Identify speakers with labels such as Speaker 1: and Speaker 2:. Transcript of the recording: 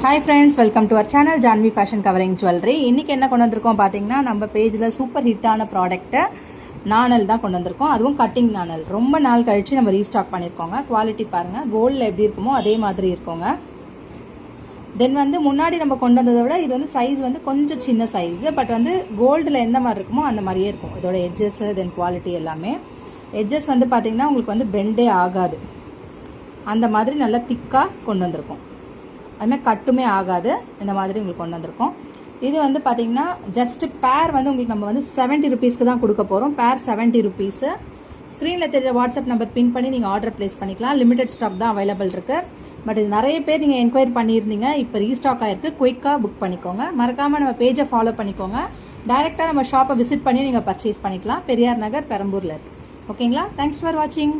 Speaker 1: Hi friends, welcome to our channel Janvi Fashion Covering Jewelry. இன்னைக்கு என்ன கொண்டு வந்திருக்கோம் பாத்தீங்கன்னா நம்ம பேஜ்ல சூப்பர் ஹிட்டான ப்ராடக்ட் நாணல் தான் கொண்டு வந்திருக்கோம். அதுவும் கட்டிங் நாணல். ரொம்ப நாள் கழிச்சு நம்ம ரீஸ்டாக் பண்ணிருக்கோங்க. குவாலிட்டி பாருங்க. கோல்ட்ல எப்படி இருக்குமோ அதே மாதிரி இருக்குங்க. தென் வந்து முன்னாடி நம்ம கொண்டு வந்ததை விட இது வந்து சைஸ் வந்து கொஞ்சம் சின்ன சைஸ். பட் வந்து கோல்டில் எந்த மாதிரி இருக்குமோ அந்த மாதிரியே இருக்கும். இதோட எட்ஜஸ் தென் குவாலிட்டி எல்லாமே. எட்ஜஸ் வந்து பார்த்தீங்கன்னா உங்களுக்கு வந்து பெண்டே ஆகாது. அந்த மாதிரி நல்லா திக்காக கொண்டு வந்திருக்கோம். அதுமாதிரி கட்டுமே ஆகாது. இந்த மாதிரி உங்களுக்கு கொண்டு வந்திருக்கோம். இது வந்து பார்த்தீங்கன்னா ஜஸ்ட் பேர் வந்து உங்களுக்கு நம்ம வந்து 70 rupeesக்கு தான் கொடுக்க போகிறோம். பேர் 70 rupees. ஸ்க்ரீனில் தெரியுற வாட்ஸ்அப் நம்பர் பின் பண்ணி நீங்கள் ஆர்டர் ப்ளேஸ் பண்ணிக்கலாம். லிமிடெட் ஸ்டாக் தான் அவைலபிள் இருக்குது. பட் இது நிறைய பேர் நீங்கள் என்கொயரி பண்ணியிருந்தீங்க. இப்போ ரீஸ்டாக் ஆகிருக்கு. குயிக்காக புக் பண்ணிக்கோங்க. மறக்காமல் நம்ம பேஜை ஃபாலோ பண்ணிக்கோங்க. டைரெக்டாக நம்ம ஷாப்பை விசிட் பண்ணி நீங்கள் பர்ச்சேஸ் பண்ணிக்கலாம். பெரியார் நகர், பெரம்பூரில் இருக்குது. ஓகேங்களா? தேங்க்ஸ் ஃபார் வாட்சிங்.